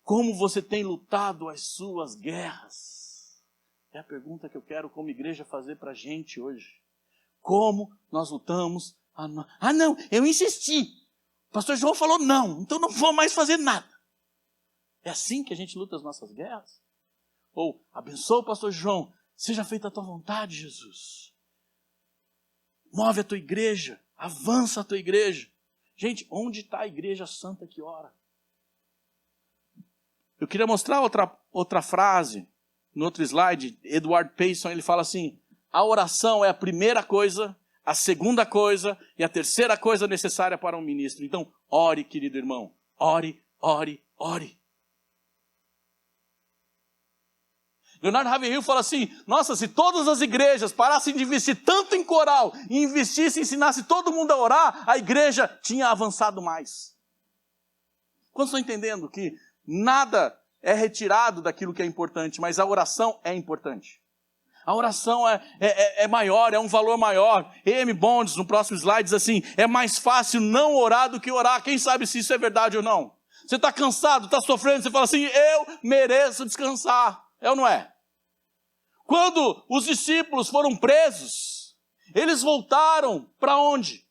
Como você tem lutado as suas guerras? É a pergunta que eu quero como igreja fazer para a gente hoje. Como nós lutamos? Não, eu insisti. O pastor João falou não, então não vou mais fazer nada. É assim que a gente luta as nossas guerras? Ou, abençoa o pastor João, seja feita a tua vontade, Jesus. Move a tua igreja, avança a tua igreja. Gente, onde está a igreja santa que ora? Eu queria mostrar outra frase, no outro slide. Edward Payson, ele fala assim: a oração é a primeira coisa, a segunda coisa e a terceira coisa necessária para um ministro. Então, ore, querido irmão, ore, ore, ore. Leonardo Ravenhill fala assim: nossa, se todas as igrejas parassem de investir tanto em coral e investissem, ensinassem todo mundo a orar, a igreja tinha avançado mais. Quantos estão entendendo que nada é retirado daquilo que é importante, mas a oração é importante? A oração é maior, é um valor maior. E.M. Bonds, no próximo slide, diz assim: é mais fácil não orar do que orar. Quem sabe se isso é verdade ou não? Você está cansado, está sofrendo, você fala assim: eu mereço descansar. É ou não é? Quando os discípulos foram presos, eles voltaram para onde?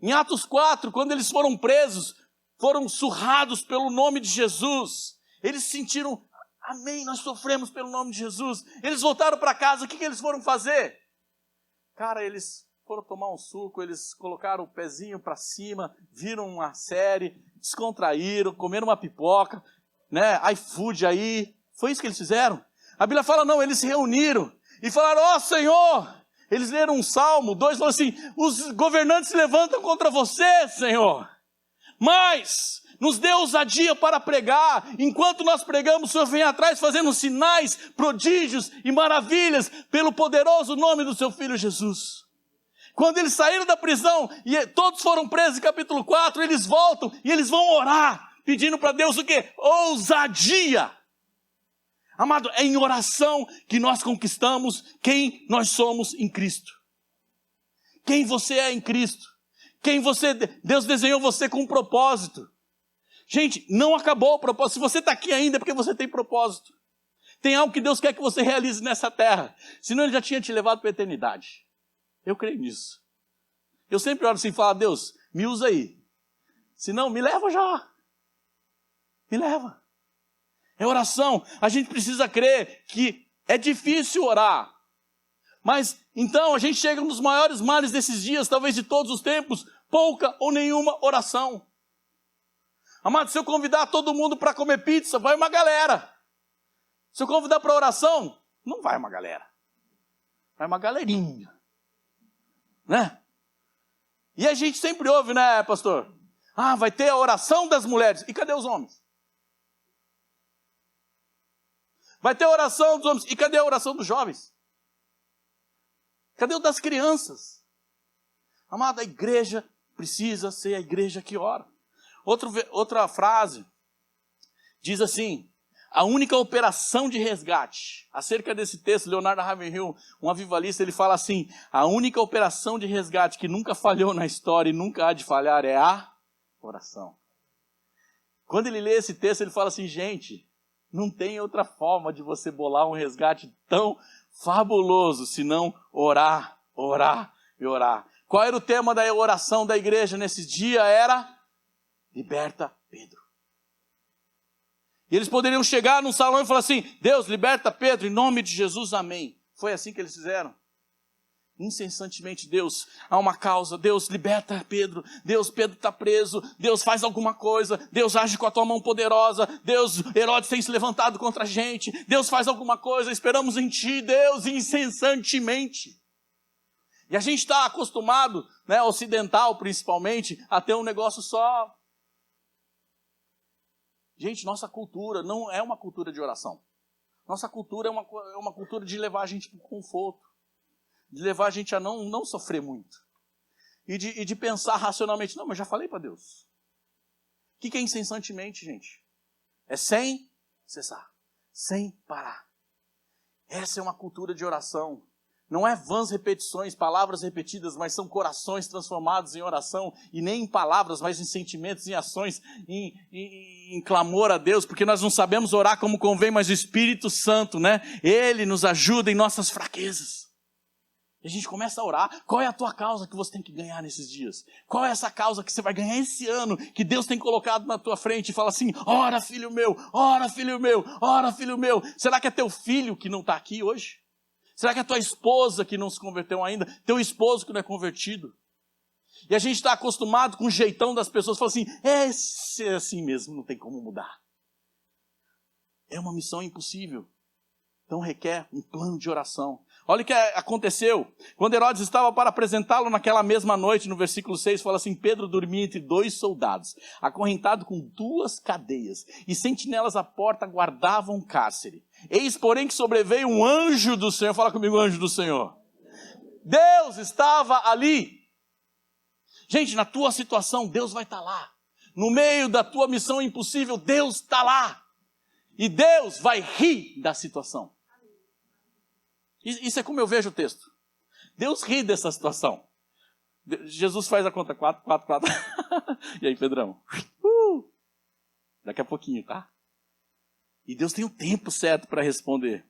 Em Atos 4, quando eles foram presos, foram surrados pelo nome de Jesus. Eles sentiram: amém, nós sofremos pelo nome de Jesus. Eles voltaram para casa, o que eles foram fazer? Cara, eles foram tomar um suco, eles colocaram o pezinho para cima, viram uma série, descontraíram, comeram uma pipoca, né? iFood aí. Foi isso que eles fizeram? A Bíblia fala, não, eles se reuniram e falaram: ó Senhor, eles leram um salmo, 2 falaram assim: os governantes se levantam contra você, Senhor, mas nos dê ousadia para pregar. Enquanto nós pregamos, o Senhor vem atrás fazendo sinais, prodígios e maravilhas pelo poderoso nome do seu Filho Jesus. Quando eles saíram da prisão e todos foram presos em capítulo 4, eles voltam e eles vão orar, pedindo para Deus o quê? Ousadia. Amado, é em oração que nós conquistamos quem nós somos em Cristo. Quem você é em Cristo. Deus desenhou você com um propósito. Gente, não acabou o propósito. Se você está aqui ainda é porque você tem propósito. Tem algo que Deus quer que você realize nessa terra. Senão Ele já tinha te levado para a eternidade. Eu creio nisso. Eu sempre oro assim e falo: Deus, me usa aí. Senão, me leva já. Me leva. É oração. A gente precisa crer que é difícil orar. Mas, então, a gente chega nos maiores males desses dias, talvez de todos os tempos: pouca ou nenhuma oração. Amado, se eu convidar todo mundo para comer pizza, vai uma galera. Se eu convidar para oração, não vai uma galera. Vai uma galerinha. Né? E a gente sempre ouve, né, pastor? Ah, vai ter a oração das mulheres. E cadê os homens? Vai ter a oração dos homens. E cadê a oração dos jovens? Cadê o das crianças? Amado, a igreja precisa ser a igreja que ora. Outra frase diz assim: a única operação de resgate. Acerca desse texto, Leonardo Ravenhill, um avivalista, ele fala assim: a única operação de resgate que nunca falhou na história e nunca há de falhar é a oração. Quando ele lê esse texto, ele fala assim: gente, não tem outra forma de você bolar um resgate tão fabuloso senão orar, orar e orar. Qual era o tema da oração da igreja nesse dia? Era: liberta Pedro. E eles poderiam chegar num salão e falar assim: Deus, liberta Pedro, em nome de Jesus, amém. Foi assim que eles fizeram. Incessantemente, Deus, há uma causa. Deus, liberta Pedro. Deus, Pedro está preso. Deus, faz alguma coisa. Deus, age com a tua mão poderosa. Deus, Herodes tem se levantado contra a gente. Deus, faz alguma coisa. Esperamos em ti, Deus, incessantemente. E a gente está acostumado, né, ocidental principalmente, a ter um negócio só. Gente, nossa cultura não é uma cultura de oração. Nossa cultura é uma cultura de levar a gente para o conforto. De levar a gente a não sofrer muito. E de pensar racionalmente: não, mas já falei para Deus. O que é incessantemente, gente? É sem cessar. Sem parar. Essa é uma cultura de oração. Não é vãs repetições, palavras repetidas, mas são corações transformados em oração, e nem em palavras, mas em sentimentos, em ações, em clamor a Deus, porque nós não sabemos orar como convém, mas o Espírito Santo, né? Ele nos ajuda em nossas fraquezas. E a gente começa a orar. Qual é a tua causa que você tem que ganhar nesses dias? Qual é essa causa que você vai ganhar esse ano, que Deus tem colocado na tua frente e fala assim, ora filho meu, ora filho meu, ora filho meu. Será que é teu filho que não está aqui hoje? Será que é tua esposa que não se converteu ainda? Teu esposo que não é convertido? E a gente está acostumado com o jeitão das pessoas, fala assim, é assim mesmo, não tem como mudar. É uma missão impossível. Então requer um plano de oração. Olha o que aconteceu. Quando Herodes estava para apresentá-lo naquela mesma noite, no versículo 6, fala assim, Pedro dormia entre 2 soldados, acorrentado com 2 cadeias, e sentinelas à porta guardavam o cárcere. Eis, porém, que sobreveio um anjo do Senhor. Fala comigo, anjo do Senhor. Deus estava ali. Gente, na tua situação, Deus vai estar lá. No meio da tua missão impossível, Deus está lá. E Deus vai rir da situação. Isso é como eu vejo o texto. Deus ri dessa situação. Jesus faz a conta 4. E aí, Pedrão? Daqui a pouquinho, tá? E Deus tem o tempo certo para responder.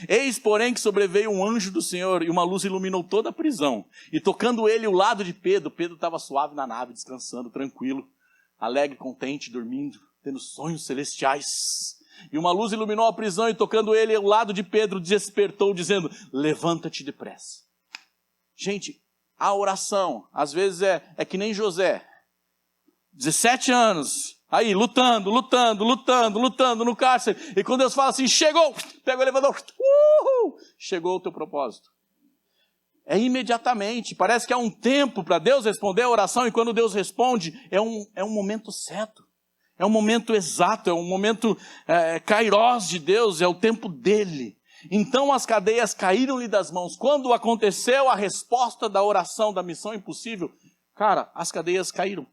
Eis, porém, que sobreveio um anjo do Senhor e uma luz iluminou toda a prisão. E tocando ele o lado de Pedro, Pedro estava suave na nave, descansando, tranquilo, alegre, contente, dormindo, tendo sonhos celestiais. E uma luz iluminou a prisão e tocando ele ao lado de Pedro, despertou dizendo, levanta-te depressa. Gente, a oração, às vezes é que nem José, 17 anos, aí lutando no cárcere, e quando Deus fala assim, chegou, pega o elevador, chegou o teu propósito. É imediatamente, parece que há um tempo para Deus responder a oração, e quando Deus responde, é um momento certo. É um momento exato, é um momento kairós de Deus, é o tempo dele. Então as cadeias caíram-lhe das mãos. Quando aconteceu a resposta da oração da missão impossível, cara, as cadeias caíram.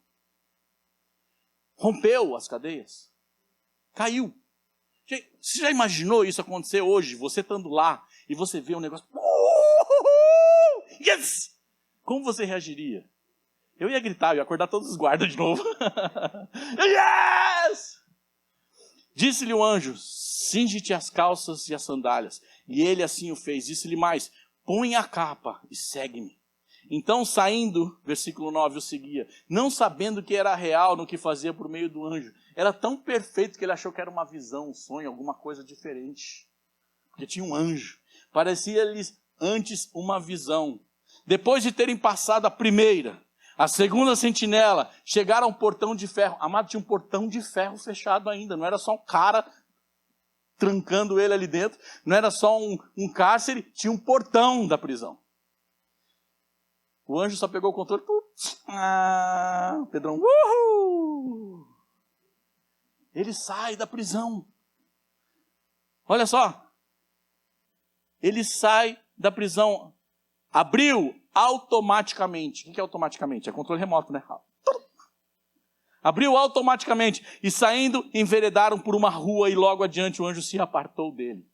Rompeu as cadeias. Caiu. Você já imaginou isso acontecer hoje? Você estando lá e você vê um negócio... Yes! Como você reagiria? Eu ia gritar, eu ia acordar todos os guardas de novo. Yes! Disse-lhe o anjo, cinge-te as calças e as sandálias. E ele assim o fez. Disse-lhe mais, põe a capa e segue-me. Então saindo, versículo 9, o seguia, não sabendo que era real no que fazia por meio do anjo. Era tão perfeito que ele achou que era uma visão, um sonho, alguma coisa diferente. Porque tinha um anjo. Parecia-lhes antes uma visão. Depois de terem passado a primeira, a segunda sentinela, chegaram a um portão de ferro. Amado, tinha um portão de ferro fechado ainda. Não era só um cara trancando ele ali dentro. Não era só um cárcere. Tinha um portão da prisão. O anjo só pegou o controle. Pedrão. Uhul! Ele sai da prisão. Olha só. Ele sai da prisão. Abriu automaticamente. O que é automaticamente? É controle remoto, né? Abriu automaticamente. E saindo, enveredaram por uma rua e logo adiante o anjo se apartou dele.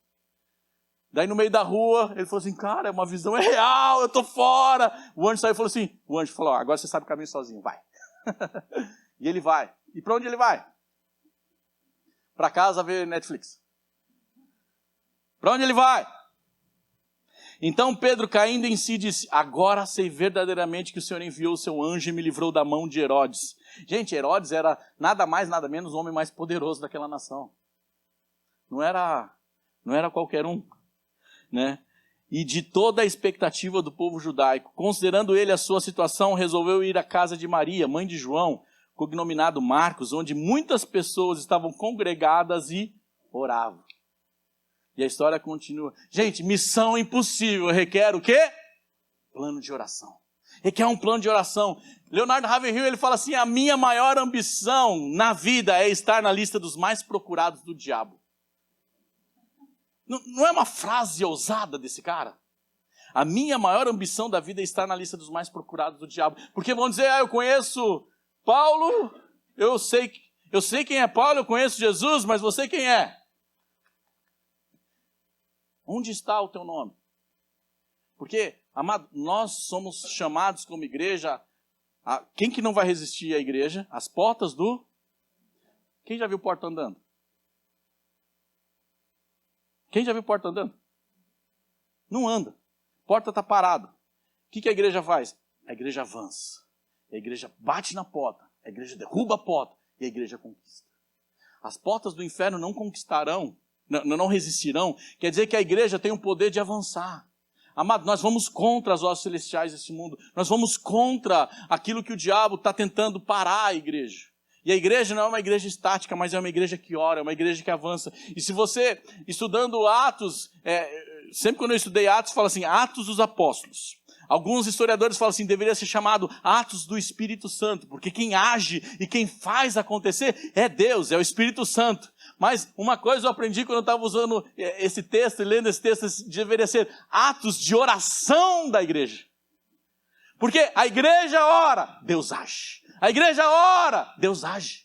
Daí no meio da rua, ele falou assim, cara, é uma visão, é real, eu tô fora. O anjo saiu e falou assim, o anjo falou, agora você sabe o caminho sozinho, vai. E ele vai. E para onde ele vai? Para casa ver Netflix. Para onde ele vai? Então Pedro, caindo em si, disse, agora sei verdadeiramente que o Senhor enviou o seu anjo e me livrou da mão de Herodes. Gente, Herodes era nada mais, nada menos o homem mais poderoso daquela nação. Não era qualquer um, né? E de toda a expectativa do povo judaico. Considerando ele a sua situação, resolveu ir à casa de Maria, mãe de João, cognominado Marcos, onde muitas pessoas estavam congregadas e oravam. E a história continua. Gente, missão impossível requer o quê? Plano de oração. Requer um plano de oração. Leonardo Ravenhill, ele fala assim, a minha maior ambição na vida é estar na lista dos mais procurados do diabo. Não é uma frase ousada desse cara? A minha maior ambição da vida é estar na lista dos mais procurados do diabo. Porque vão dizer, eu conheço Paulo, eu sei quem é Paulo, eu conheço Jesus, mas você quem é? Onde está o teu nome? Porque, amado, nós somos chamados como igreja. Quem que não vai resistir à igreja? As portas do... Quem já viu porta andando? Quem já viu porta andando? Não anda. Porta está parada. O que a igreja faz? A igreja avança. A igreja bate na porta. A igreja derruba a porta. E a igreja conquista. As portas do inferno não conquistarão, não resistirão. Quer dizer que a igreja tem o poder de avançar. Amado, nós vamos contra as hostes celestiais desse mundo. Nós vamos contra aquilo que o diabo está tentando parar a igreja. E a igreja não é uma igreja estática, mas é uma igreja que ora, é uma igreja que avança. E se você, estudando Atos, sempre quando eu estudei Atos, fala assim, Atos dos Apóstolos. Alguns historiadores falam assim, deveria ser chamado Atos do Espírito Santo, porque quem age e quem faz acontecer é Deus, é o Espírito Santo. Mas uma coisa eu aprendi quando eu estava usando esse texto e lendo esse texto, deveria ser Atos de oração da igreja. Porque a igreja ora, Deus age. A igreja ora, Deus age.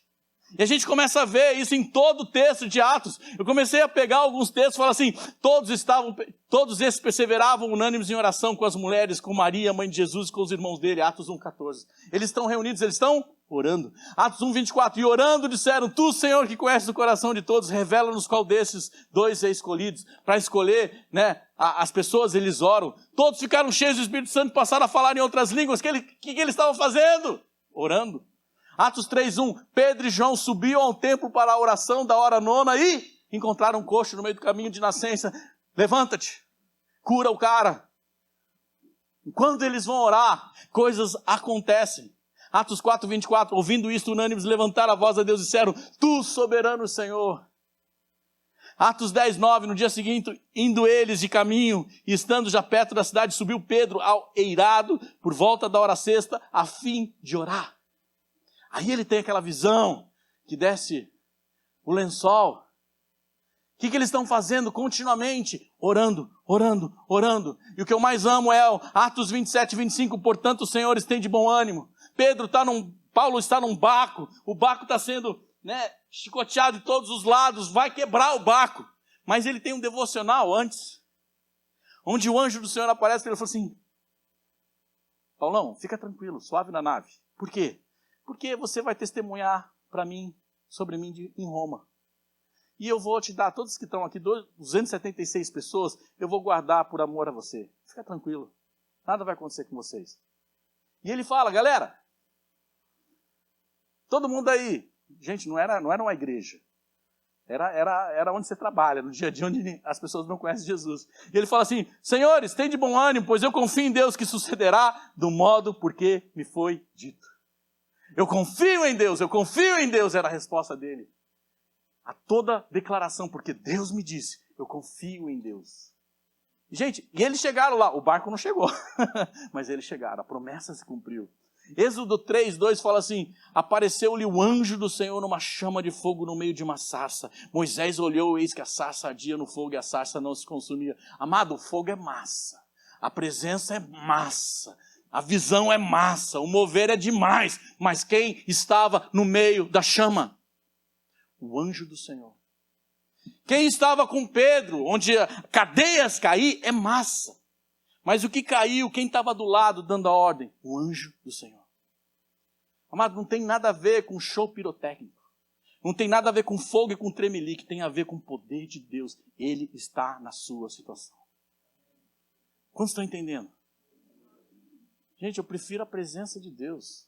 E a gente começa a ver isso em todo o texto de Atos. Eu comecei a pegar alguns textos e falar assim, todos esses perseveravam unânimes em oração com as mulheres, com Maria, mãe de Jesus, e com os irmãos dele, Atos 1,14. Eles estão reunidos, eles estão orando. Atos 1,24, e orando disseram, tu, Senhor, que conheces o coração de todos, revela-nos qual desses dois é escolhidos. Para escolher, as pessoas, eles oram. Todos ficaram cheios do Espírito Santo, passaram a falar em outras línguas. O que eles estavam fazendo? Orando. Atos 3,1, Pedro e João subiam ao templo para a oração da hora 9 e encontraram um coxo no meio do caminho de nascença. Levanta-te, cura o cara. Quando eles vão orar, coisas acontecem. Atos 4,24, ouvindo isto, unânimes levantaram a voz a Deus e disseram, tu, soberano Senhor. Atos 10,9, no dia seguinte, indo eles de caminho e estando já perto da cidade, subiu Pedro ao eirado por volta da hora sexta, a fim de orar. Aí ele tem aquela visão que desce o lençol. O que eles estão fazendo continuamente? Orando, orando, orando. E o que eu mais amo é o Atos 27,25. Portanto, o Senhor estende bom ânimo. Paulo está num barco. O barco está sendo chicoteado de todos os lados. Vai quebrar o barco. Mas ele tem um devocional antes. Onde o anjo do Senhor aparece e ele fala assim, Paulão, fica tranquilo, suave na nave. Por quê? Porque você vai testemunhar para mim, sobre mim em Roma. E eu vou te dar, todos que estão aqui, 276 pessoas, eu vou guardar por amor a você. Fica tranquilo, nada vai acontecer com vocês. E ele fala, galera, todo mundo aí, gente, não era uma igreja. Era onde você trabalha, no dia a dia onde as pessoas não conhecem Jesus. E ele fala assim, senhores, tem de bom ânimo, pois eu confio em Deus que sucederá do modo porque me foi dito. Eu confio em Deus, era a resposta dele. A toda declaração, porque Deus me disse, eu confio em Deus. Gente, e eles chegaram lá, o barco não chegou, mas eles chegaram, a promessa se cumpriu. Êxodo 3:2 fala assim, apareceu-lhe o anjo do Senhor numa chama de fogo no meio de uma sarça. Moisés olhou, eis que a sarça ardia no fogo e a sarça não se consumia. Amado, o fogo é massa, a presença é massa. A visão é massa, o mover é demais, mas quem estava no meio da chama? O anjo do Senhor. Quem estava com Pedro, onde cadeias caíam, é massa. Mas o que caiu, quem estava do lado dando a ordem? O anjo do Senhor. Amado, não tem nada a ver com show pirotécnico. Não tem nada a ver com fogo e com tremelique, tem a ver com o poder de Deus. Ele está na sua situação. Quantos estão entendendo? Gente, eu prefiro a presença de Deus.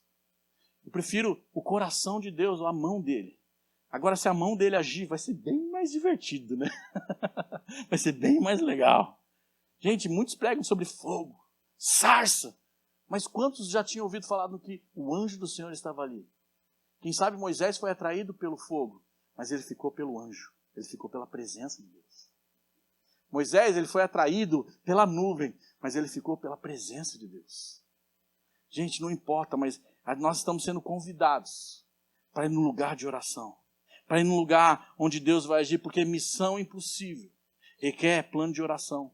Eu prefiro o coração de Deus, ou a mão dele. Agora, se a mão dele agir, vai ser bem mais divertido, né? Vai ser bem mais legal. Gente, muitos pregam sobre fogo, sarça. Mas quantos já tinham ouvido falar no que o anjo do Senhor estava ali? Quem sabe Moisés foi atraído pelo fogo, mas ele ficou pelo anjo. Ele ficou pela presença de Deus. Moisés, ele foi atraído pela nuvem, mas ele ficou pela presença de Deus. Gente, não importa, mas nós estamos sendo convidados para ir no lugar de oração. Para ir no lugar onde Deus vai agir, porque missão impossível requer plano de oração.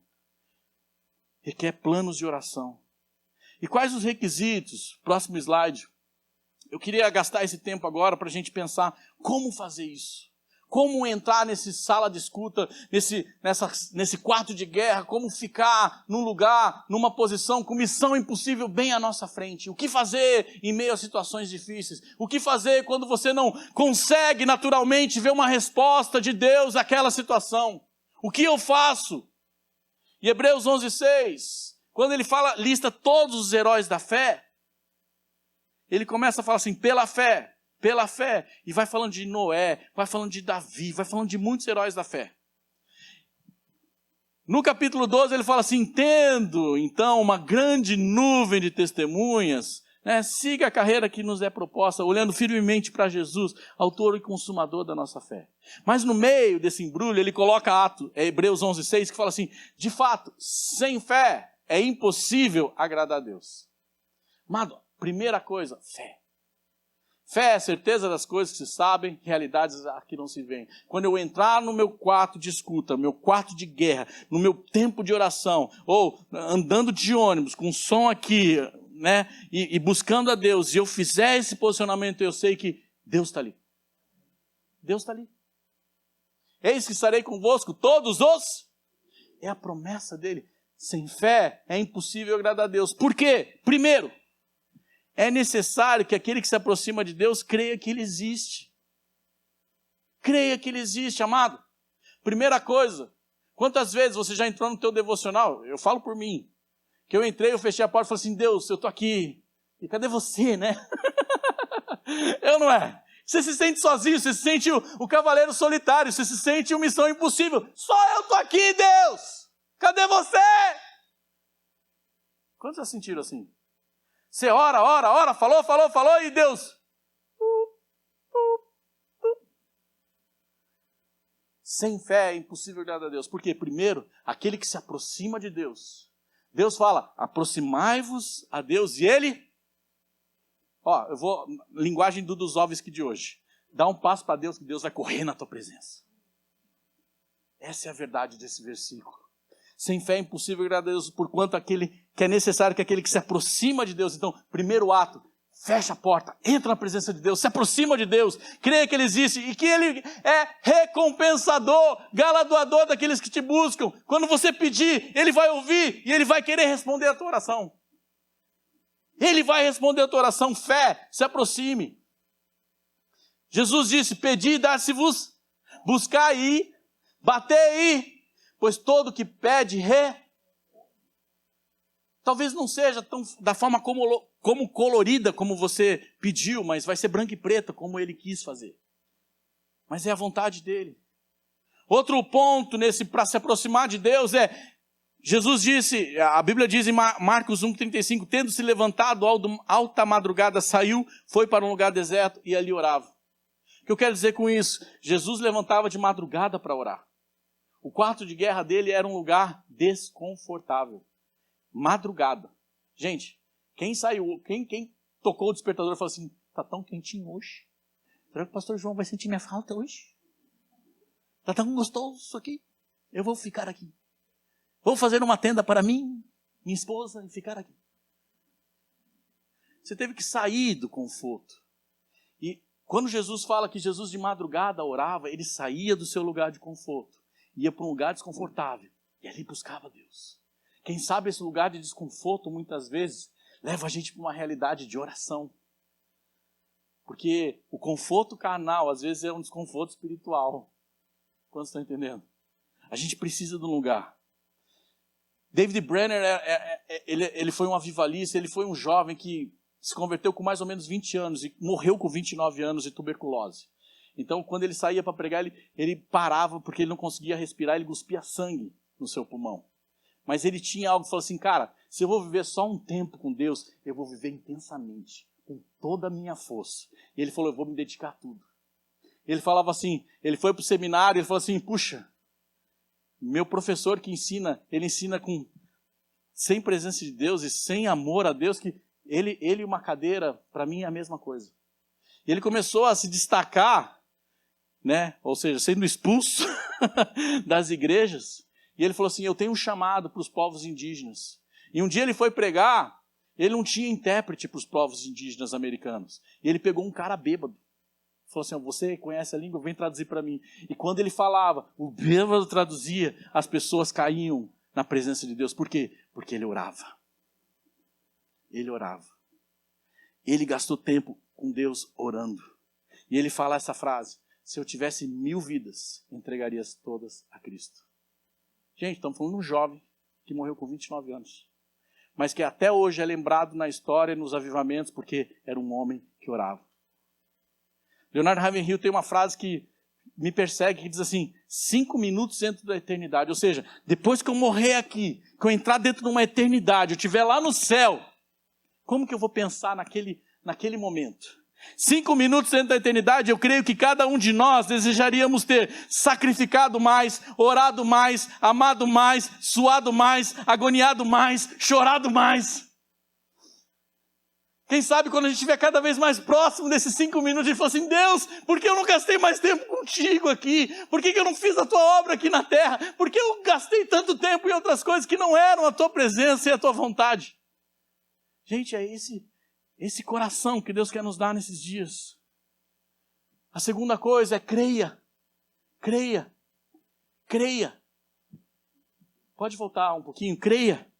Requer planos de oração. E quais os requisitos? Próximo slide. Eu queria gastar esse tempo agora para a gente pensar como fazer isso. como entrar nesse sala de escuta, nesse quarto de guerra, como ficar num lugar, numa posição com missão impossível bem à nossa frente. O que fazer em meio a situações difíceis? O que fazer quando você não consegue naturalmente ver uma resposta de Deus àquela situação? O que eu faço? E Hebreus 11:6, quando ele lista todos os heróis da fé, ele começa a falar assim, pela fé, e vai falando de Noé, vai falando de Davi, vai falando de muitos heróis da fé. No capítulo 12 ele fala assim, tendo então uma grande nuvem de testemunhas, siga a carreira que nos é proposta, olhando firmemente para Jesus, autor e consumador da nossa fé. Mas no meio desse embrulho ele coloca Hebreus 11:6, que fala assim, de fato, sem fé é impossível agradar a Deus. Amado, primeira coisa, fé. Fé é certeza das coisas que se sabem, realidades que não se veem. Quando eu entrar no meu quarto de escuta, no meu quarto de guerra, no meu tempo de oração, ou andando de ônibus, com som aqui, e buscando a Deus, e eu fizer esse posicionamento, eu sei que Deus está ali. Deus está ali. Eis que estarei convosco todos os... É a promessa dele. Sem fé é impossível agradar a Deus. Por quê? Primeiro, é necessário que aquele que se aproxima de Deus creia que Ele existe. Creia que Ele existe, amado. Primeira coisa, quantas vezes você já entrou no teu devocional? Eu falo por mim. Que eu entrei, eu fechei a porta e falei assim, Deus, eu estou aqui. E cadê você, né? Eu não é. Você se sente sozinho, você se sente o cavaleiro solitário, você se sente uma missão impossível. Só eu estou aqui, Deus. Cadê você? Quantos já sentiram assim? Você ora, falou, e Deus... Sem fé é impossível agradar a Deus. Porque, primeiro, aquele que se aproxima de Deus, Deus fala, aproximai-vos a Deus, e Ele... eu vou... Linguagem do Duzovski de hoje. Dá um passo para Deus, que Deus vai correr na tua presença. Essa é a verdade desse versículo. Sem fé é impossível agradar a Deus, porquanto que é necessário que aquele que se aproxima de Deus. Então, primeiro ato, fecha a porta, entra na presença de Deus, se aproxima de Deus, creia que Ele existe e que Ele é recompensador, galardoador daqueles que te buscam. Quando você pedir, Ele vai ouvir e Ele vai querer responder a tua oração. Ele vai responder a tua oração, fé, se aproxime. Jesus disse, pedi e dá-se-vos, buscar e bater e... Pois todo que pede, talvez não seja da forma como colorida como você pediu, mas vai ser branca e preta como Ele quis fazer. Mas é a vontade dEle. Outro ponto para se aproximar de Deus Jesus disse, a Bíblia diz em Marcos 1:35, tendo se levantado alta madrugada, saiu, foi para um lugar deserto e ali orava. O que eu quero dizer com isso? Jesus levantava de madrugada para orar. O quarto de guerra dele era um lugar desconfortável. Madrugada. Gente, quem tocou o despertador e falou assim, tá tão quentinho hoje? Será que o pastor João vai sentir minha falta hoje? Tá tão gostoso isso aqui? Eu vou ficar aqui. Vou fazer uma tenda para mim, minha esposa, e ficar aqui. Você teve que sair do conforto. E quando Jesus fala que Jesus de madrugada orava, ele saía do seu lugar de conforto. Ia para um lugar desconfortável e ali buscava Deus. Quem sabe esse lugar de desconforto, muitas vezes, leva a gente para uma realidade de oração. Porque o conforto carnal, às vezes, é um desconforto espiritual. Quantos estão entendendo? A gente precisa de um lugar. David Brenner, ele foi um avivalista, ele foi um jovem que se converteu com mais ou menos 20 anos e morreu com 29 anos de tuberculose. Então, quando ele saía para pregar, ele parava porque ele não conseguia respirar, ele cuspia sangue no seu pulmão. Mas ele tinha algo que falou assim, cara, se eu vou viver só um tempo com Deus, eu vou viver intensamente, com toda a minha força. E ele falou, eu vou me dedicar a tudo. Ele falava assim, ele foi para o seminário, ele falou assim, puxa, meu professor que ensina, ele ensina sem presença de Deus e sem amor a Deus, que ele e uma cadeira, para mim, é a mesma coisa. E ele começou a se destacar, ou seja, sendo expulso das igrejas, e ele falou assim, eu tenho um chamado para os povos indígenas. E um dia ele foi pregar, ele não tinha intérprete para os povos indígenas americanos. E ele pegou um cara bêbado, Falou assim, você conhece a língua? Vem traduzir para mim. E quando ele falava, o bêbado traduzia, as pessoas caíam na presença de Deus. Por quê? Porque ele orava. Ele orava. Ele gastou tempo com Deus orando. E ele fala essa frase, se eu tivesse 1000 vidas, entregaria todas a Cristo. Gente, estamos falando de um jovem que morreu com 29 anos. Mas que até hoje é lembrado na história e nos avivamentos, porque era um homem que orava. Leonard Ravenhill tem uma frase que me persegue, que diz assim, 5 minutos dentro da eternidade. Ou seja, depois que eu morrer aqui, que eu entrar dentro de uma eternidade, eu estiver lá no céu, como que eu vou pensar naquele momento? 5 minutos dentro da eternidade, eu creio que cada um de nós desejaríamos ter sacrificado mais, orado mais, amado mais, suado mais, agoniado mais, chorado mais. Quem sabe quando a gente estiver cada vez mais próximo desses 5 minutos, a gente fala assim, Deus, por que eu não gastei mais tempo contigo aqui? Por que eu não fiz a tua obra aqui na terra? Por que eu gastei tanto tempo em outras coisas que não eram a tua presença e a tua vontade? Gente, é esse coração que Deus quer nos dar nesses dias. A segunda coisa é creia. Creia. Creia. Pode voltar um pouquinho, creia.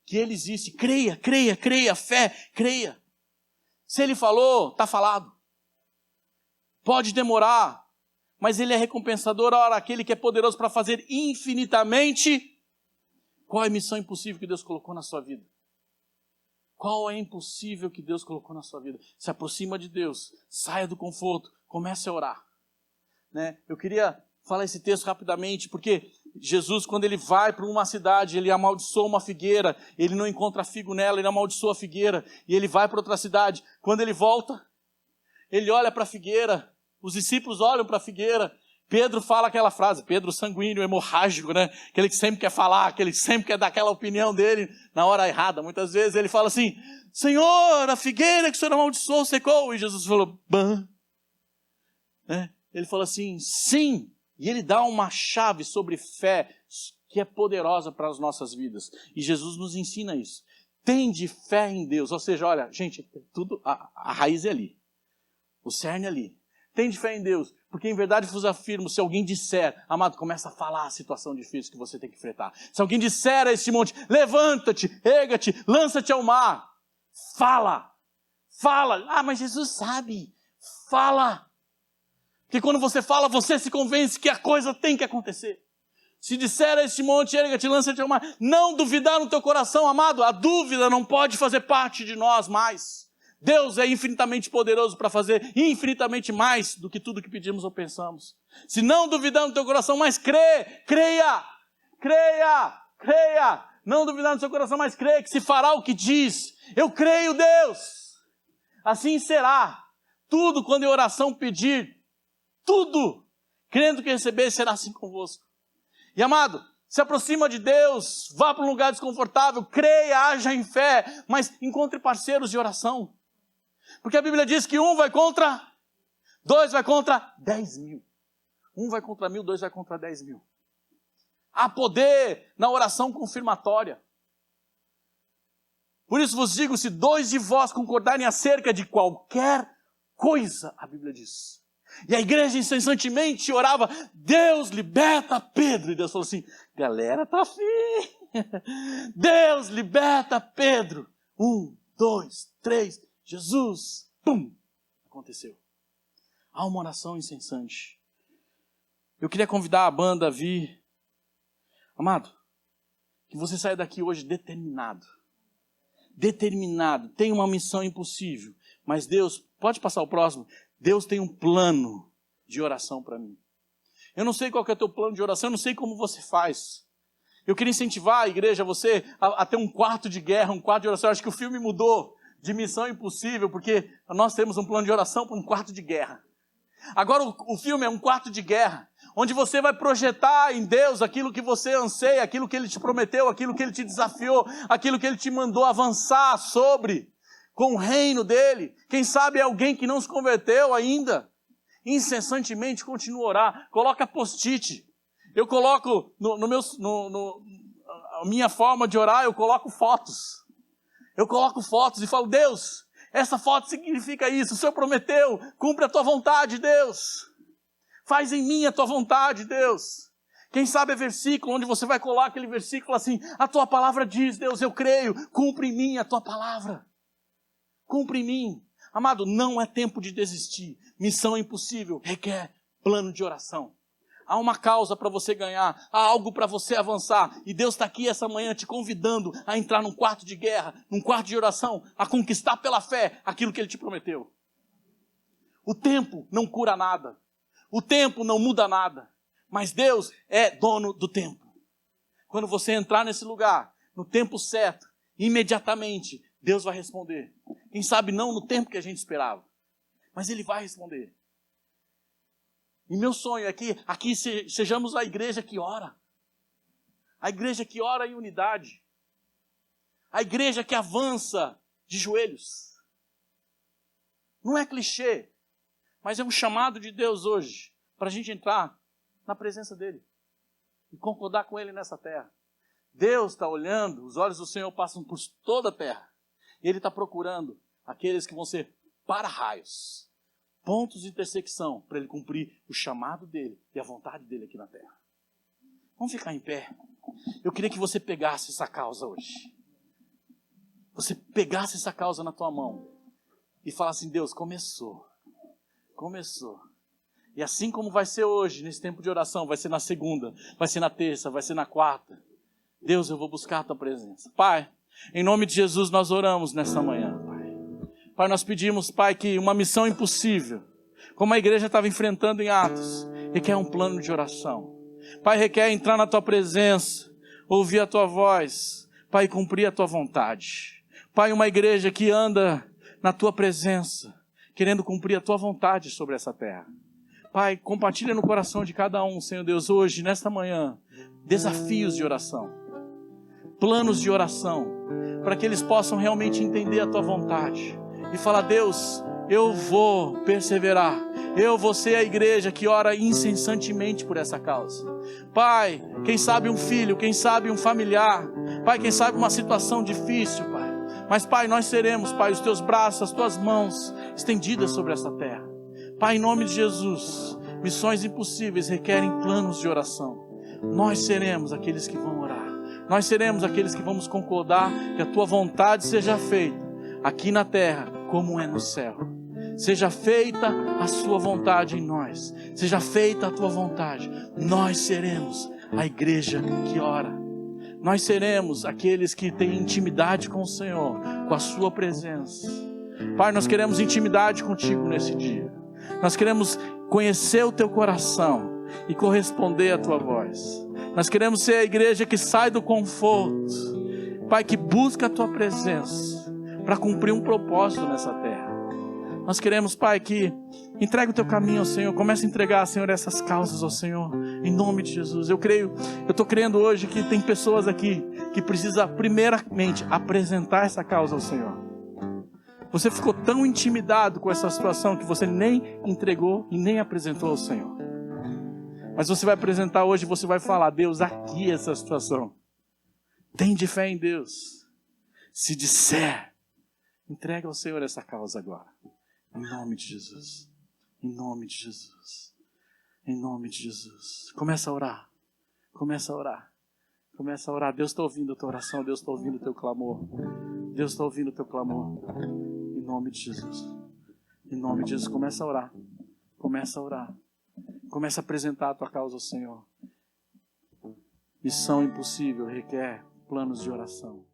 Que Ele existe, creia, fé, creia. Se Ele falou, está falado. Pode demorar, mas Ele é recompensador, ora, aquele que é poderoso para fazer infinitamente. Qual é a missão impossível que Deus colocou na sua vida? Qual é impossível que Deus colocou na sua vida? Se aproxima de Deus, saia do conforto, comece a orar. Né? Eu queria falar esse texto rapidamente, porque Jesus, quando ele vai para uma cidade, ele amaldiçoa uma figueira, ele não encontra figo nela, ele amaldiçoa a figueira, e ele vai para outra cidade. Quando ele volta, ele olha para a figueira, os discípulos olham para a figueira, Pedro fala aquela frase, Pedro sanguíneo, hemorrágico, né? Aquele que sempre quer falar, aquele que sempre quer dar aquela opinião dele na hora errada. Muitas vezes ele fala assim, Senhor, a figueira que o Senhor amaldiçoou secou. E Jesus falou, bã. Né? Ele falou assim, sim. E ele dá uma chave sobre fé que é poderosa para as nossas vidas. E Jesus nos ensina isso. Tende fé em Deus. Ou seja, olha, gente, tudo, a raiz é ali. O cerne é ali. Tende fé em Deus. Porque em verdade vos afirmo, se alguém disser, amado, começa a falar a situação difícil que você tem que enfrentar. Se alguém disser a este monte, levanta-te, erga-te, lança-te ao mar. Fala. Fala. Ah, mas Jesus sabe. Fala. Porque quando você fala, você se convence que a coisa tem que acontecer. Se disser a este monte, erga-te, lança-te ao mar, não duvidar no teu coração, amado, a dúvida não pode fazer parte de nós mais. Deus é infinitamente poderoso para fazer infinitamente mais do que tudo que pedimos ou pensamos. Se não duvidar no teu coração, mas creia. Não duvidar no seu coração, mas creia que se fará o que diz. Eu creio, Deus. Assim será. Tudo quando em oração pedir, tudo, crendo que receber, será assim convosco. E amado, se aproxima de Deus, vá para um lugar desconfortável, creia, haja em fé, mas encontre parceiros de oração. Porque a Bíblia diz que 2 vai contra 10.000. 1 vai contra 1.000, 2 vai contra 10.000. Há poder na oração confirmatória. Por isso vos digo, se 2 de vós concordarem acerca de qualquer coisa, a Bíblia diz. E a igreja incessantemente orava, Deus liberta Pedro. E Deus falou assim, galera, tá afim. Deus liberta Pedro. 1, 2, 3, Jesus. Pum! Aconteceu. Há uma oração incessante. Eu queria convidar a banda a vir. Amado, que você saia daqui hoje determinado. Determinado. Tem uma missão impossível. Mas Deus, pode passar o próximo? Deus tem um plano de oração para mim. Eu não sei qual que é o teu plano de oração, eu não sei como você faz. Eu queria incentivar a igreja, você, a ter um quarto de guerra, um quarto de oração. Eu acho que o filme mudou de Missão Impossível, porque nós temos um plano de oração para um quarto de guerra. Agora o filme é um quarto de guerra, onde você vai projetar em Deus aquilo que você anseia, aquilo que Ele te prometeu, aquilo que Ele te desafiou, aquilo que Ele te mandou avançar sobre, com o reino dEle. Quem sabe é alguém que não se converteu ainda, incessantemente continua a orar, coloca post-it. Eu coloco, a minha forma de orar, eu coloco fotos. Eu coloco fotos e falo, Deus, Essa foto significa isso. O Senhor prometeu, cumpre a tua vontade, Deus. Faz em mim a tua vontade, Deus. Quem sabe é versículo onde você vai colar aquele versículo assim, a tua palavra diz, Deus, eu creio, cumpre em mim a tua palavra. Cumpre em mim. Amado, não é tempo de desistir. Missão impossível requer plano de oração. Há uma causa para você ganhar, há algo para você avançar. E Deus está aqui essa manhã te convidando a entrar num quarto de guerra, num quarto de oração, a conquistar pela fé aquilo que Ele te prometeu. O tempo não cura nada. O tempo não muda nada. Mas Deus é dono do tempo. Quando você entrar nesse lugar, no tempo certo, imediatamente, Deus vai responder. Quem sabe não no tempo que a gente esperava, mas Ele vai responder. E meu sonho é que aqui sejamos a igreja que ora. A igreja que ora em unidade. A igreja que avança de joelhos. Não é clichê, mas é um chamado de Deus hoje para a gente entrar na presença dEle e concordar com Ele nessa terra. Deus está olhando, os olhos do Senhor passam por toda a terra. E Ele está procurando aqueles que vão ser para-raios, pontos de intersecção, para Ele cumprir o chamado dEle e a vontade dEle aqui na terra. Vamos ficar em pé. Eu queria que você pegasse essa causa hoje. Você pegasse essa causa na tua mão e falasse assim, Deus, começou. E assim como vai ser hoje, nesse tempo de oração, vai ser na segunda, vai ser na terça, vai ser na quarta. Deus, eu vou buscar a tua presença. Pai, em nome de Jesus nós oramos nessa manhã, Pai. Pai, nós pedimos, Pai, que uma missão impossível, como a igreja estava enfrentando em Atos, requer um plano de oração. Pai, requer entrar na tua presença, ouvir a tua voz, Pai, e cumprir a tua vontade. Pai, uma igreja que anda na tua presença, querendo cumprir a tua vontade sobre essa terra. Pai, compartilha no coração de cada um, Senhor Deus, hoje, nesta manhã, desafios de oração, planos de oração, para que eles possam realmente entender a tua vontade e falar, Deus, eu vou perseverar, eu vou ser a igreja que ora incessantemente por essa causa. Pai, quem sabe um filho, quem sabe um familiar, Pai, quem sabe uma situação difícil, Pai, mas Pai, nós seremos, Pai, os teus braços, as tuas mãos estendidas sobre essa terra. Pai, em nome de Jesus, missões impossíveis requerem planos de oração. Nós seremos aqueles que vão orar. Nós seremos aqueles que vamos concordar que a tua vontade seja feita aqui na terra como é no céu. Seja feita a sua vontade em nós. Seja feita a tua vontade. Nós seremos a igreja que ora. Nós seremos aqueles que têm intimidade com o Senhor, com a sua presença. Pai, nós queremos intimidade contigo nesse dia. Nós queremos conhecer o teu coração e corresponder à tua voz. Nós queremos ser a igreja que sai do conforto, Pai, que busca a tua presença para cumprir um propósito nessa terra. Nós queremos, Pai, que entregue o teu caminho ao Senhor, comece a entregar, Senhor, essas causas ao Senhor, em nome de Jesus. Eu estou crendo hoje que tem pessoas aqui que precisam primeiramente apresentar essa causa ao Senhor. Você ficou tão intimidado com essa situação que você nem entregou e nem apresentou ao Senhor. Mas você vai apresentar hoje e você vai falar, Deus, aqui essa situação. Tem de fé em Deus. Se disser, entrega ao Senhor essa causa agora. Em nome de Jesus. Em nome de Jesus. Em nome de Jesus. Começa a orar. Começa a orar. Começa a orar. Deus está ouvindo a tua oração. Deus está ouvindo o teu clamor. Deus está ouvindo o teu clamor. Em nome de Jesus. Em nome de Jesus. Começa a orar. Começa a orar. Começa a apresentar a tua causa ao Senhor. Missão impossível requer planos de oração.